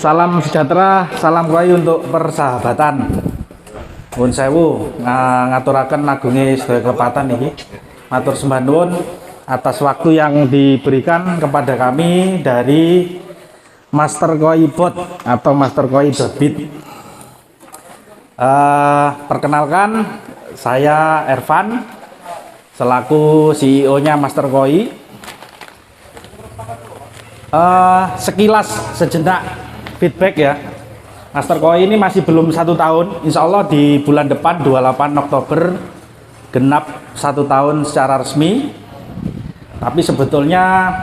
Salam sejahtera, salam koi untuk persahabatan. Nuwun sewu ngaturaken agunge sedaya kelepatan iki. Matur sembah nuwun atas waktu yang diberikan kepada kami dari Master Koi Bot atau Master Koi Bit. Perkenalkan, saya Ervan selaku CEO-nya Master Koi. Sekilas sejenak feedback ya, Master Koi ini masih belum 1 tahun. Insya Allah di bulan depan 28 Oktober genap 1 tahun secara resmi. Tapi sebetulnya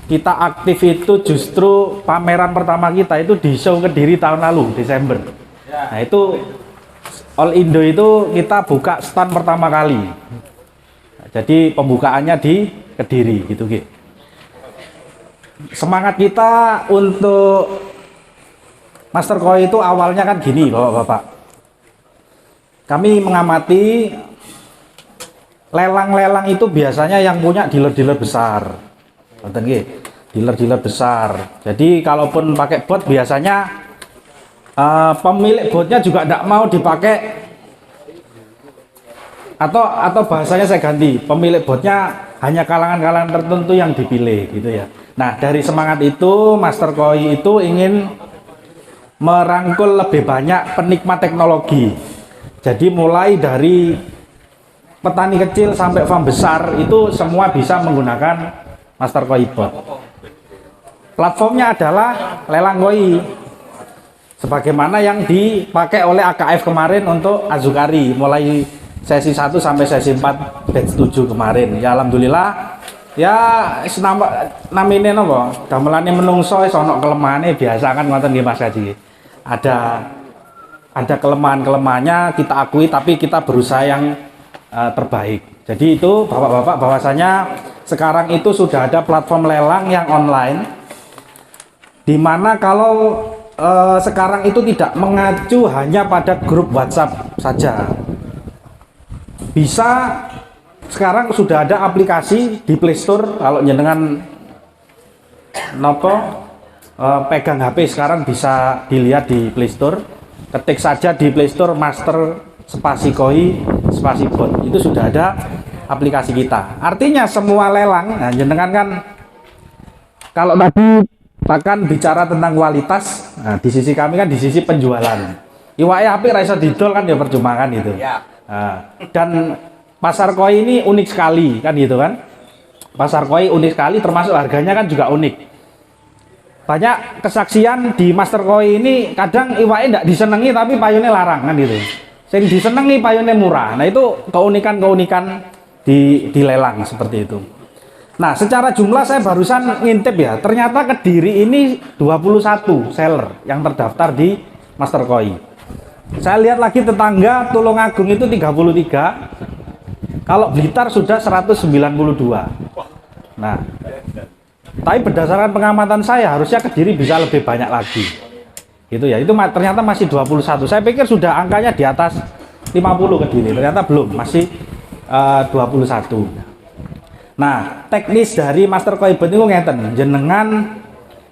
kita aktif itu justru pameran pertama kita itu di show Kediri tahun lalu Desember. Nah itu All Indo itu kita buka stand pertama kali. Jadi pembukaannya di Kediri gitu gitu. Semangat kita untuk Master Koi itu awalnya kan gini Bapak-bapak. Kami mengamati lelang-lelang itu biasanya yang punya dealer-dealer besar. Dealer-dealer besar. Jadi kalaupun pakai bot biasanya pemilik botnya juga tidak mau dipakai, atau bahasanya saya ganti, pemilik botnya hanya kalangan-kalangan tertentu yang dipilih gitu ya. Nah dari semangat itu Master Koi itu ingin merangkul lebih banyak penikmat teknologi. Jadi mulai dari petani kecil sampai farm besar itu semua bisa menggunakan Master Koi Bot. Platformnya adalah lelang koi, sebagaimana yang dipakai oleh AKF kemarin untuk Azukari, mulai sesi 1 sampai sesi 4 batch 7 kemarin. Ya alhamdulillah ya namine napa gamelane menungso iso ana kelemahane, biasa kan ngoten nggih Mas Kaji. Ada kelemahan-kelemahannya kita akui, tapi kita berusaha yang terbaik. Jadi itu Bapak-bapak, bahwasanya sekarang itu sudah ada platform lelang yang online, dimana kalau sekarang itu tidak mengacu hanya pada grup WhatsApp saja. Bisa sekarang sudah ada aplikasi di Play Store. Kalau jenengan pegang HP sekarang bisa dilihat di Play Store. Ketik saja di Play Store Master Spasi Koi Spasi Bot, itu sudah ada aplikasi kita. Artinya semua lelang, nah jenengan kan kalau tadi bahkan bicara tentang kualitas, nah di sisi kami kan di sisi penjualan. Iwake HP ra iso didol kan ya percuma kan gitu. Nah, dan pasar koi ini unik sekali kan gitu kan. Pasar koi unik sekali, termasuk harganya kan juga unik. Banyak kesaksian di Master Koi ini, kadang iwake ndak disenengi tapi payune larang kan gitu. Sing disenengi payune murah. Nah itu keunikan-keunikan di lelang seperti itu. Nah secara jumlah saya barusan ngintip ya, ternyata Kediri ini 21 seller yang terdaftar di Master Koi. Saya lihat lagi tetangga Tulungagung itu 33, kalau Blitar sudah 192. Nah tapi berdasarkan pengamatan saya harusnya Kediri bisa lebih banyak lagi gitu ya. Itu ternyata masih 21. Saya pikir sudah angkanya di atas 50 Kediri, ternyata belum, masih 21. Nah teknis dari Master Koi Bot itu ngeten, jenengan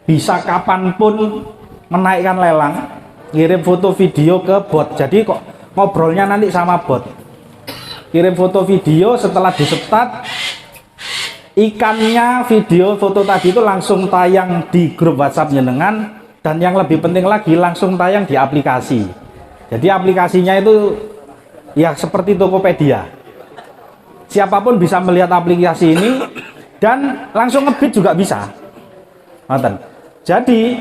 bisa kapanpun menaikkan lelang, kirim foto video ke bot. Jadi kok ngobrolnya nanti sama bot, kirim foto video, setelah disetat ikannya video foto tadi itu langsung tayang di grup WhatsApp jenengan, dan yang lebih penting lagi langsung tayang di aplikasi. Jadi aplikasinya itu ya seperti Tokopedia, siapapun bisa melihat aplikasi ini dan langsung ngebit juga bisa. Jadi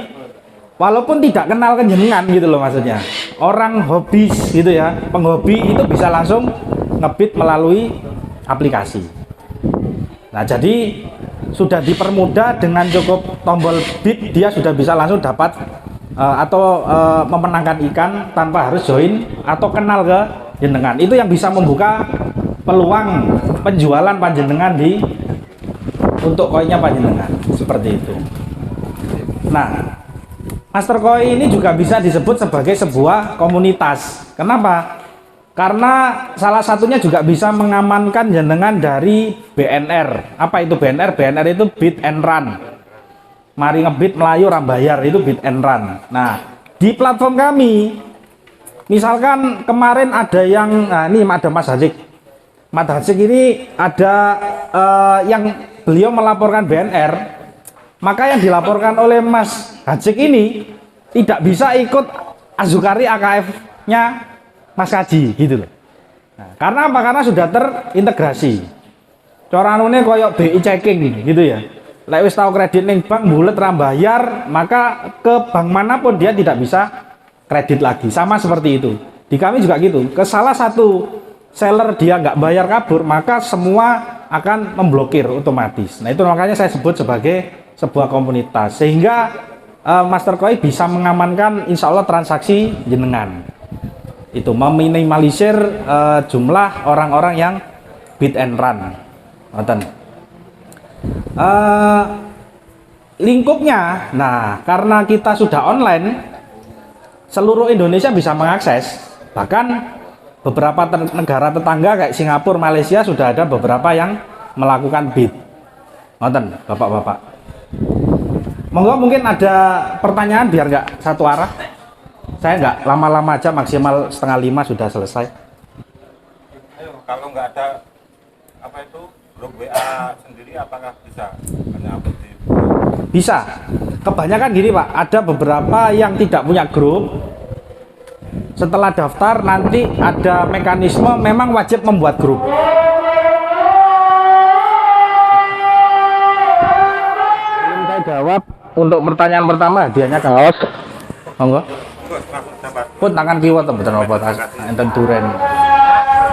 walaupun tidak kenal kan jenengan gitu loh, maksudnya orang hobi gitu ya, penghobi itu bisa langsung ngebit melalui aplikasi. Nah jadi sudah dipermudah dengan cukup tombol bid, dia sudah bisa langsung dapat memenangkan ikan tanpa harus join atau kenal ke jenengan. Itu yang bisa membuka peluang penjualan panjenengan untuk koinnya panjenengan seperti itu. Nah Master Koi ini juga bisa disebut sebagai sebuah komunitas. Kenapa? Karena salah satunya juga bisa mengamankan jenengan dari BNR. Apa itu BNR? BNR itu Bid and Run. mari ngebit melayu ora bayar, itu bid and run. Nah, di platform kami misalkan kemarin ada yang ini ada Mas Hazik. Mas Hazik ini ada yang beliau melaporkan BNR, maka yang dilaporkan oleh Mas Hazik ini tidak bisa ikut Azukari AKF-nya Mas Kaji gitu loh. Nah, karena apa? Karena sudah terintegrasi. Coranune koyok BI checking gitu ya. Lek wis tahu kredit ning bank bulet ra bayar, maka ke bank manapun dia tidak bisa kredit lagi. Sama seperti itu. Di kami juga gitu. Ke salah satu seller dia nggak bayar kabur, maka semua akan memblokir otomatis. Nah itu makanya saya sebut sebagai sebuah komunitas. Sehingga Mastercoin bisa mengamankan insya Allah transaksi jenengan. Itu meminimalisir jumlah orang-orang yang bid and run. Lingkupnya, nah karena kita sudah online, seluruh Indonesia bisa mengakses. Bahkan beberapa negara tetangga kayak Singapura, Malaysia sudah ada beberapa yang melakukan bid. Ngoten, bapak-bapak. Monggo mungkin ada pertanyaan biar nggak satu arah. Saya nggak lama-lama aja, maksimal 4:30 sudah selesai. Ayo, kalau nggak ada apa itu grup WA sendiri, apakah bisa hanya upload di? Bisa. Kebanyakan gini Pak, ada beberapa yang tidak punya grup. Setelah daftar nanti ada mekanisme memang wajib membuat grup. Belum saya jawab untuk pertanyaan pertama, hadiahnya kaos. Monggo. Pun tangan kiwa to mboten apa enten duren.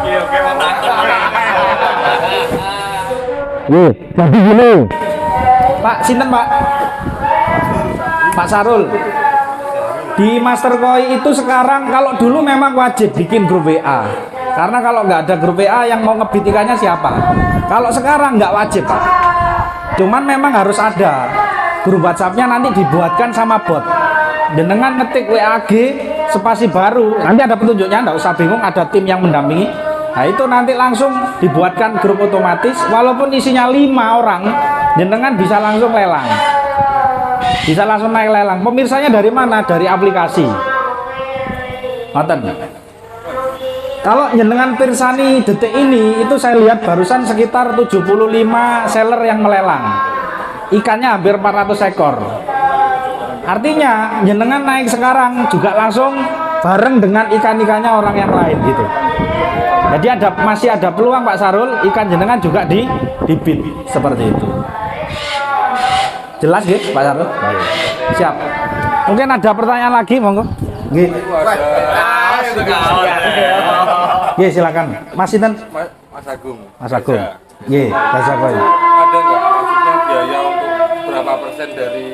Iya, oke, Nggih, jadi gini. Pak, sinten Pak? Pak Sarul. Di Mastercoin itu sekarang kalau dulu memang wajib bikin grup WA. Karena kalau nggak ada grup WA yang mau ngebit ikannya siapa? Kalau sekarang nggak wajib Pak. Cuman memang harus ada. Grup WhatsApp-nya nanti dibuatkan sama bot. Dengan ngetik WAG spasi baru, nanti ada petunjuknya, nggak usah bingung, ada tim yang mendampingi. Nah itu nanti langsung dibuatkan grup otomatis, walaupun isinya 5 orang, jenengan bisa langsung lelang. Bisa langsung naik lelang. Pemirsanya dari mana? Dari aplikasi. Ngoten. Kalau jenengan pirsani detik ini, itu saya lihat barusan sekitar 75 seller yang melelang. Ikannya hampir 400 ekor. Artinya jenengan naik sekarang juga langsung bareng dengan ikan-ikannya orang yang lain gitu. Jadi masih ada peluang Pak Sarul, ikan jenengan juga di bid seperti itu. Jelas gitu Pak Sarul? Baik. Siap. Mungkin ada pertanyaan lagi, monggo. Nggih. Nggih, silakan. Mas sinten? Mas Agung. Mas Agung. Nggih, Mas Agung. Ada nggak maksudnya biaya untuk berapa persen dari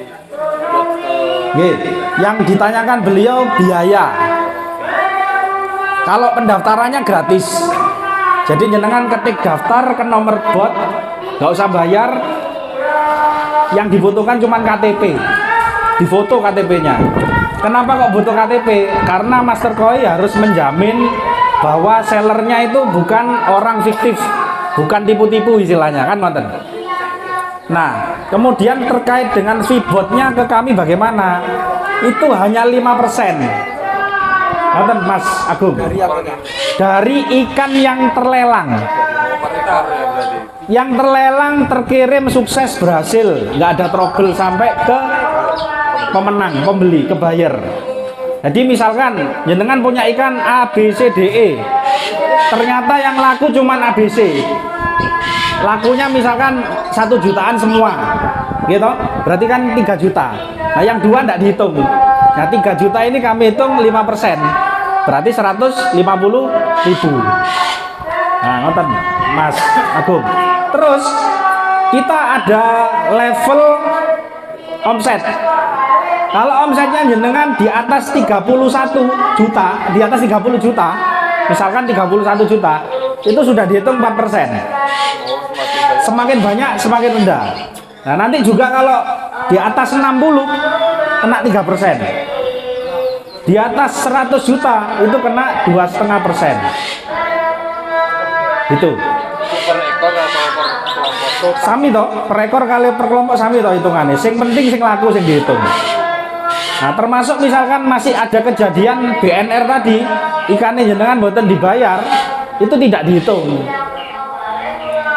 bot Nggih, yang ditanyakan beliau biaya. Kalau pendaftarannya gratis. Jadi jenengan ketik daftar ke nomor bot, nggak usah bayar. Yang dibutuhkan cuma KTP. Difoto KTP-nya. Kenapa kok butuh KTP? Karena Mastercoin harus menjamin bahwa sellernya itu bukan orang fiktif, bukan tipu-tipu istilahnya kan, Manten. Nah, kemudian terkait dengan fee botnya ke kami bagaimana? Itu hanya 5%. Manten, Mas Agung. Dari ikan yang terlelang. pemerintah ya berarti. Yang terlelang terkirim sukses berhasil, nggak ada trouble sampai ke pemenang, pembeli, ke buyer. Jadi misalkan jenengan punya ikan A, B, C, D, E, ternyata yang laku cuman ABC, lakunya misalkan 1 jutaan semua, gitu, berarti kan 3 juta. Nah yang 2 enggak dihitung. Nah 3 juta ini kami hitung 5%, berarti 150.000. Nah ngoten Mas Agung. Terus kita ada level omset. Kalau omsetnya jenengan di atas 31 juta, di atas 30 juta, misalkan 31 juta, itu sudah dihitung 4%. Semakin banyak, semakin rendah. Nah nanti juga kalau di atas 60, kena 3%. Di atas 100 juta, itu kena 2,5%. Itu. Per ekor atau per kelompok? Sami toh, per ekor kali per kelompok sami toh hitungannya. Sing penting sing laku sing dihitung. Nah, termasuk misalkan masih ada kejadian BNR tadi, ikannya jenengan mboten dibayar, itu tidak dihitung.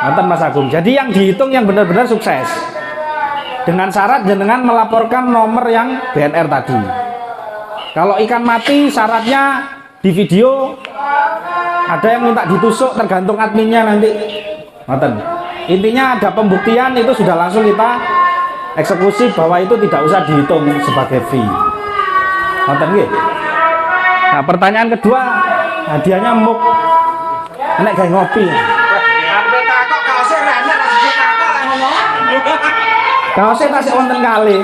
Ngoten Mas Agung. Jadi yang dihitung yang benar-benar sukses. Dengan syarat jenengan melaporkan nomor yang BNR tadi. Kalau ikan mati syaratnya di video ada yang minta ditusuk, tergantung adminnya nanti. Ngoten. Intinya ada pembuktian, itu sudah langsung kita eksekusi bahwa itu tidak usah dihitung sebagai fee. Ngoten nggih. Nah, pertanyaan kedua, hadiahnya muk. Nek gawe ngopi. Kaosnya tasik wonten kali.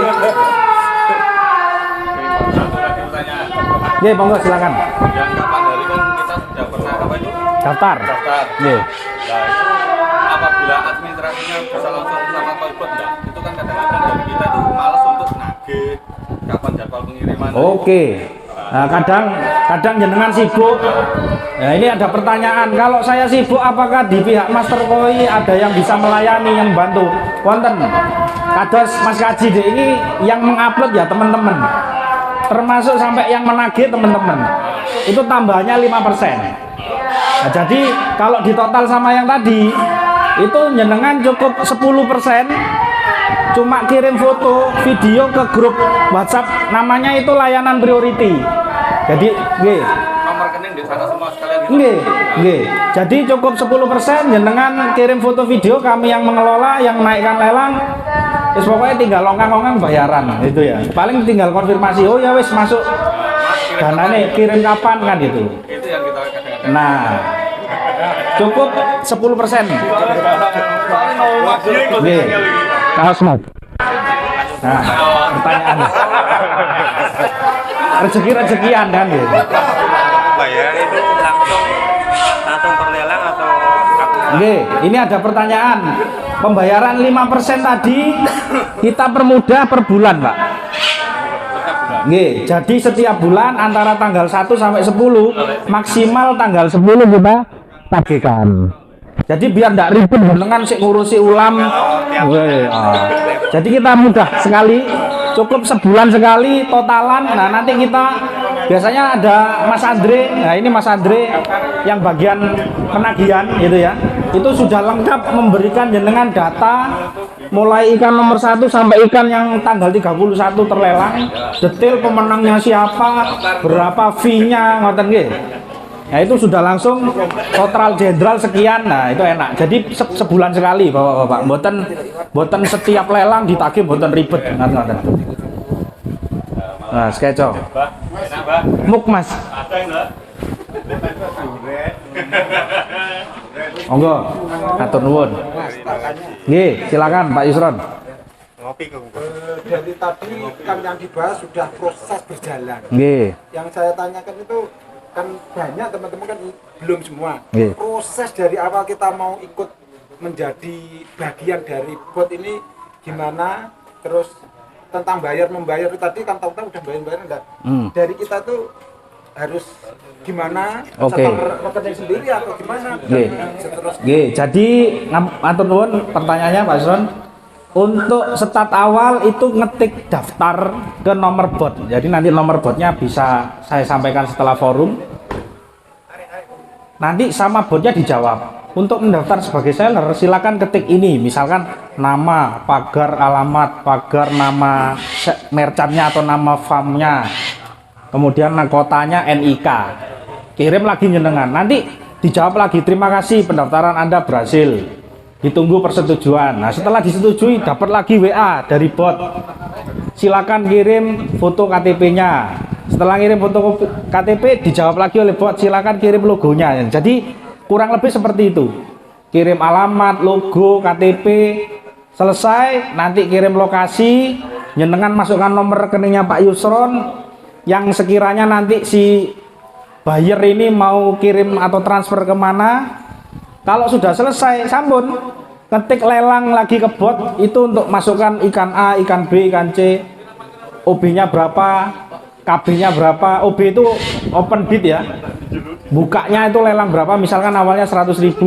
Nggih, monggo silakan. Yang kapan hari kan kita sudah pernah apa itu? Daftar. Daftar. Nggih. Nah itu apabila administrasinya bisa langsung sama toilet enggak? Itu kan kadang-kadang dari kita itu males untuk nagih kapan jadwal pengiriman. Oke. Nah, kadang jenengan sibuk. Nah, ini ada pertanyaan. Kalau saya sibuk, apakah di pihak Master Koi ada yang bisa melayani, yang bantu? Wonten. Kados Mas Kaji deh, ini yang mengupload ya teman-teman. Termasuk sampai yang menagih teman-teman. Itu tambahnya 5%. Nah, jadi kalau ditotal sama yang tadi, itu jenengan cukup 10%. Cuma kirim foto, video ke grup WhatsApp, namanya itu layanan priority. Jadi, nggih. Nomor rekening di sana semua sekalian gitu. Nggih, nggih. Jadi cukup 10% jenengan kirim foto video, kami yang mengelola, yang naikkan lelang. Terus pokoknya tinggal longkang-longkang bayaran itu ya. Paling tinggal konfirmasi, oh ya wis masuk. Danane kirim kapan kan itu. Itu yang kita kadang-kadang. Nah, cukup 10%. Nggih. Kaos Mas. Nah, pertanyaan. Rezeki-rezekian kan gitu. Bayar itu langsung perlelang atau Oke, ini ada pertanyaan. Pembayaran 5% tadi kita permudah per bulan, Pak. Oke, jadi setiap bulan antara tanggal 1 sampai 10, maksimal tanggal 10 kita tagihkan. Jadi biar tidak ribet dengan sik ngurusi ulam. Jadi kita mudah sekali, cukup sebulan sekali totalan. Nah, nanti kita biasanya ada Mas Andre. Nah, ini Mas Andre yang bagian penagihan gitu ya. Itu sudah lengkap memberikan jenengan data mulai ikan nomor 1 sampai ikan yang tanggal 31 terlelang, detail pemenangnya siapa, berapa fee-nya, ngoten nggih. Nah, itu sudah langsung total jenderal sekian. Nah, itu enak. Jadi sebulan sekali Bapak-bapak. Mboten setiap lelang ditagih, mboten ribet. Ngoten. Nah, skeco. Muk Mas. Monggo, atur nuwun. Nggih, silakan Pak Yusron. Dari tadi kan yang dibahas sudah proses berjalan. Nggih. Yang saya tanyakan itu kan banyak teman-teman kan belum semua. Nggih. Proses dari awal kita mau ikut menjadi bagian dari bot ini gimana? Terus tentang membayar tadi kan tahu-tahu udah bayar enggak? Dari kita tuh harus gimana? Oke. Rekening sendiri atau gimana? Nggih. Nggih, jadi atur nuwun pertanyaannya Pak Yusron. Untuk start awal itu ngetik daftar ke nomor bot. Jadi nanti nomor botnya bisa saya sampaikan setelah forum. Nanti sama botnya dijawab. Untuk mendaftar sebagai seller silakan ketik ini. Misalkan nama, pagar alamat, pagar nama merchantnya atau nama farmnya. Kemudian kotanya NIK. Kirim lagi jenengan. Nanti dijawab lagi, terima kasih pendaftaran Anda berhasil. Ditunggu persetujuan. Nah, setelah disetujui dapat lagi WA dari bot. Silakan kirim foto KTP-nya. Setelah kirim foto KTP dijawab lagi oleh bot, silakan kirim logonya. Jadi kurang lebih seperti itu. Kirim alamat, logo, KTP, selesai, nanti kirim lokasi, jenengan masukkan nomor rekeningnya Pak Yusron yang sekiranya nanti si buyer ini mau kirim atau transfer kemana. Kalau sudah selesai, sambun, ketik lelang lagi ke bot, itu untuk masukkan ikan A, ikan B, ikan C, OB-nya berapa, KB-nya berapa. OB itu open bid ya, bukanya itu lelang berapa, misalkan awalnya 100.000,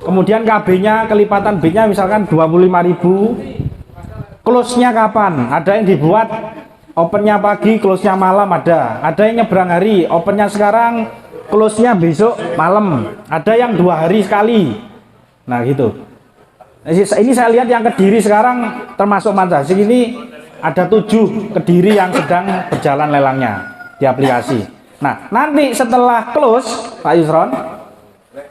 kemudian KB-nya, kelipatan B-nya misalkan 25.000. Close-nya kapan? Ada yang dibuat opennya pagi, close-nya malam ada. Ada yang nyebrang hari, opennya sekarang, close-nya besok malam. Ada yang 2 hari sekali. Nah gitu. Ini saya lihat yang Kediri sekarang termasuk Manzasik ini ada 7 Kediri yang sedang berjalan lelangnya di aplikasi. Nah nanti setelah close Pak Yusron,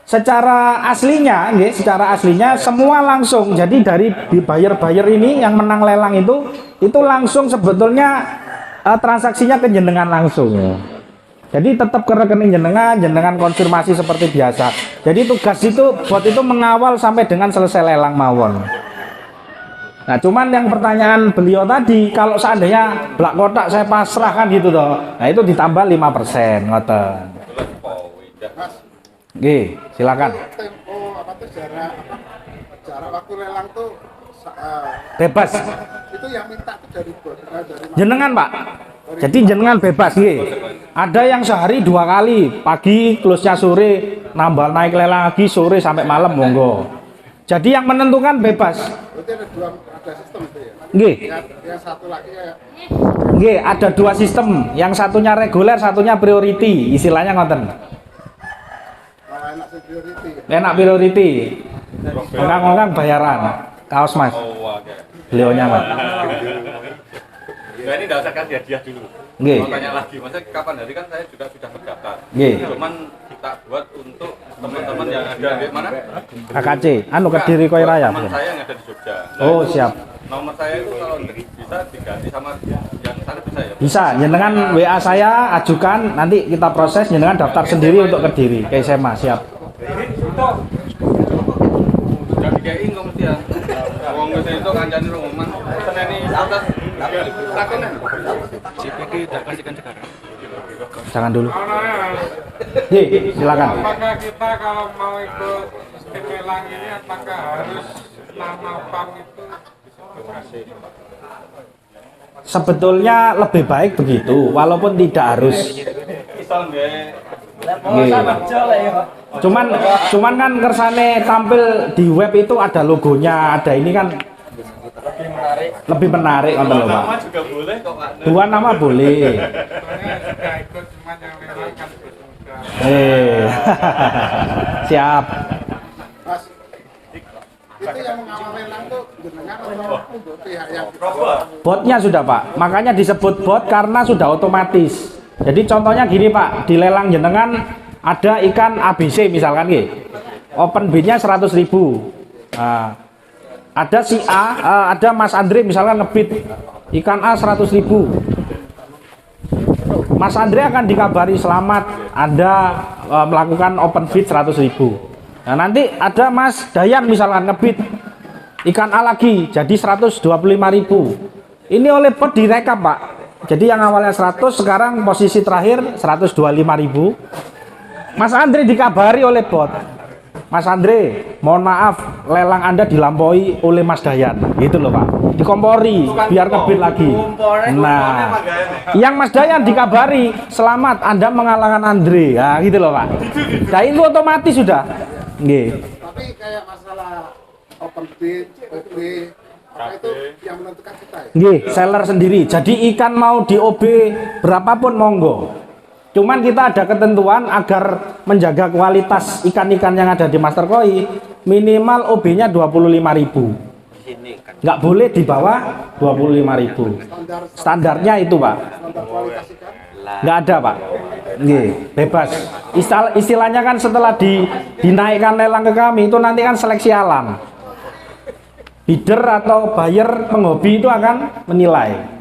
secara aslinya semua langsung. Jadi dari buyer ini yang menang lelang itu langsung sebetulnya transaksinya ke jenengan langsung. Jadi tetap ke rekening jenengan konfirmasi seperti biasa. Jadi tugas itu bot itu mengawal sampai dengan selesai lelang mawon. Nah cuman yang pertanyaan beliau tadi, kalau seandainya belak kotak saya pasrah kan gitu toh. Nah itu ditambah 5% ngoten. Oke, silakan. Tempo apa tuh jarak waktu lelang tuh Bebas. itu yang minta tuh dari Jenengan Pak. Jadi jenengan bebas nggih. Ada yang sehari 2 kali, pagi close-nya sore, nambah naik lelang lagi sore sampai malam monggo. Jadi yang menentukan bebas. Berarti ada sistem itu ya. Nggih. Yang satu lagi ya. Nggih, ada 2 sistem. Yang satunya reguler, satunya priority. Istilahnya ngoten. Enak security. Enak priority. Orang-orang bayaran. Kaos Mas. Beliaunya Mas. Nah ini nggak usah kasih hadiah dulu. Nggih. Mau tanya lagi, maksudnya kapan hari kan saya juga sudah terdaftar. Nggih. Cuman kita buat untuk teman-teman yang ada di mana? KKC, Kediri Koy Raya. Teman saya yang ada di Jogja. Nah, Oh, itu siap. Nomor saya itu kalau bisa diganti sama yang sana bisa ya? Bisa, jenengan WA saya ajukan, nanti kita proses, jenengan daftar sendiri untuk Kediri. Kayak SMA, siap. Sudah dikei nggak mesti ya? Wong wis itu kancane rumahan. Seneni atas takonan. CPK tak kasihkan sekarang. Jangan dulu. Silakan. Apakah kita kalau mau ikut skip lelang ini apakah harus nama bank itu dikasih? Sebetulnya lebih baik begitu, walaupun tidak harus. Nggih. Cuman kan kersane tampil di web itu ada logonya, ada ini kan lebih menarik kan lho Pak. Nama juga boleh kok Pak. 2 nama boleh. Soalnya sudah ikut cuman yang lelang kan sudah. Siap. Mas, itu yang mengawal lelang tuh jenengan atau pihak yang Botnya sudah Pak, makanya disebut bot karena sudah otomatis. Jadi contohnya gini Pak, di lelang jenengan ada ikan ABC misalkan gitu. Open bid-nya 100.000. Nah, ada si A, ada Mas Andre misalkan ngebid ikan A 100.000. Mas Andre akan dikabari selamat Anda melakukan open bid 100.000. Nah, nanti ada Mas Dayan misalkan ngebid ikan A lagi jadi 125.000. Ini oleh bot direkap Pak. Jadi yang awalnya 100 sekarang posisi terakhir 125.000. Mas Andre dikabari oleh bot. Mas Andre, mohon maaf lelang Anda dilampaui oleh Mas Dayan. Gitu loh Pak. Dikompori biar ngebid lagi. Nah, yang Mas Dayan dikabari selamat Anda mengalahkan Andre. Nah, gitu loh Pak. Nah, itu otomatis sudah. Nggih. tapi kayak masalah open bid, OB, apa itu yang menentukan kita ya? Nggih, seller sendiri. Jadi ikan mau di OB berapapun monggo. Cuman kita ada ketentuan agar menjaga kualitas ikan-ikan yang ada di Master Koi, minimal OB-nya 25.000. Nggak boleh di bawah 25.000. Standarnya itu Pak. Standar kualitas ikan. Nggak ada Pak. Nggih, bebas. Istilahnya kan setelah dinaikkan lelang ke kami itu nanti kan seleksi alam. Bidder atau buyer penghobi itu akan menilai.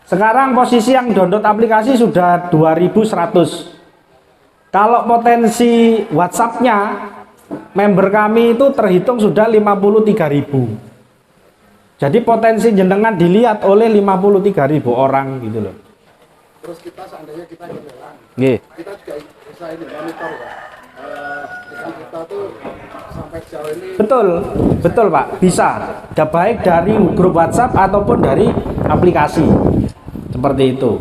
Sekarang posisi yang download aplikasi sudah 2.100. Kalau potensi WhatsApp-nya member kami itu terhitung sudah 53.000. Jadi potensi jenengan dilihat oleh 53.000 orang gitu loh. Terus kita seandainya kita lelang, Nggih. kita juga bisa ini monitor ya. Ikan kita tuh sampai sejauh ini Betul Pak, bisa. Ada baik dari grup WhatsApp ataupun dari aplikasi. Seperti itu.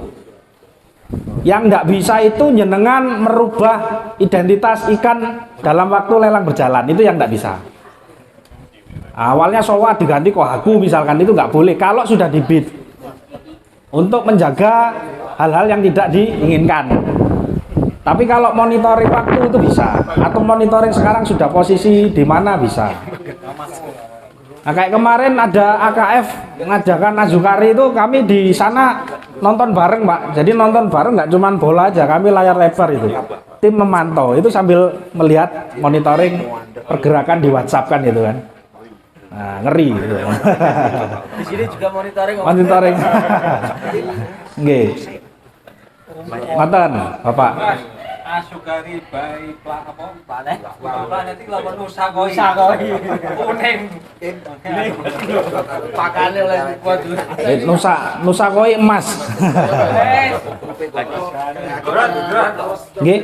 Yang nggak bisa itu jenengan merubah identitas ikan dalam waktu lelang berjalan, itu yang nggak bisa. Awalnya sowa diganti kohaku misalkan, itu nggak boleh kalau sudah dibid, untuk menjaga hal-hal yang tidak diinginkan. Tapi kalau monitoring waktu itu bisa, atau monitoring sekarang sudah posisi di mana bisa. Nah, kayak kemarin ada AKF ngadakan Azukari itu, kami di sana nonton bareng Pak. Jadi nonton bareng nggak cuma bola aja, kami layar lebar itu. Tim memantau itu sambil melihat monitoring pergerakan di WhatsApp kan gitu kan. Nah, ngeri gitu. Di sini juga monitoring. Monitoring. Nggih. Ngoten, Bapak. Asukari bayi apa Planet. planet iki lawan Nusa Koi. Kuning. Pakane oleh waduh. Nusa Koi emas. Nggih.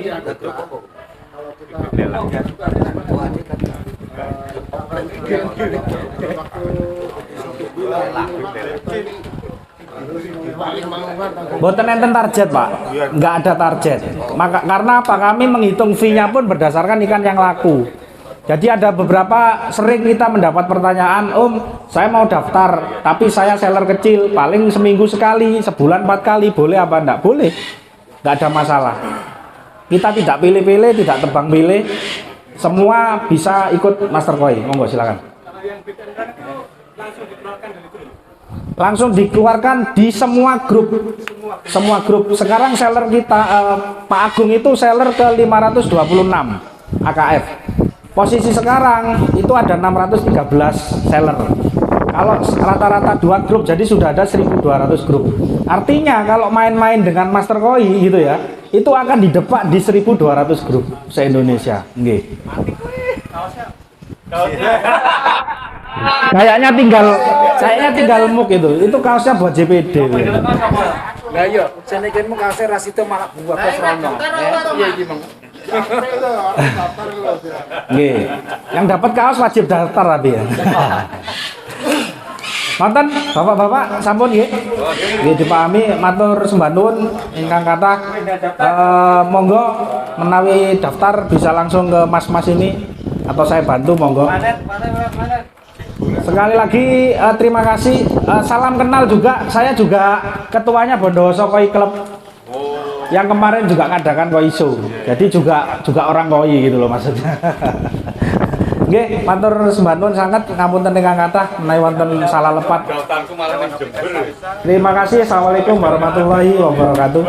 Boten enten target Pak, nggak ada target. Karena apa? Kami menghitung fee-nya pun berdasarkan ikan yang laku. Jadi ada beberapa sering kita mendapat pertanyaan, saya mau daftar, tapi saya seller kecil, paling seminggu sekali, sebulan 4 kali, boleh apa enggak? Boleh, nggak ada masalah. Kita tidak pilih-pilih, tidak tebang pilih, semua bisa ikut Master Koi. Monggo silakan. Langsung dikeluarkan di semua grup. Sekarang seller kita Pak Agung itu seller ke 526 AKF. Posisi sekarang itu ada 613 seller. Kalau rata-rata 2 grup jadi sudah ada 1200 grup. Artinya kalau main-main dengan Master Koi gitu ya, itu akan didepak di 1200 grup se-Indonesia. Nggih. Kayaknya tinggal muk itu. Itu kaosnya buat JPD. Lah iya, senekmu kaose rasito malah buah kos rono. Iya iki, Mang. Nggih. Yang dapat kaos wajib daftar tapi ya. Mantan Bapak-bapak sampun nggih. Nggih dipahami, matur sembah nuwun ingkang kathah. Monggo menawi daftar bisa langsung ke mas-mas ini atau saya bantu monggo. Sekali lagi terima kasih. Salam kenal juga. Saya juga ketuanya Bondowoso Koi Club. Yang kemarin juga ngadakan Koi Show. Jadi juga orang koi gitu loh maksudnya. Nggih, matur sembah nuwun sanget ngapunten ingkang kathah menawi wonten salah lepat. Terima kasih. Assalamualaikum warahmatullahi wabarakatuh.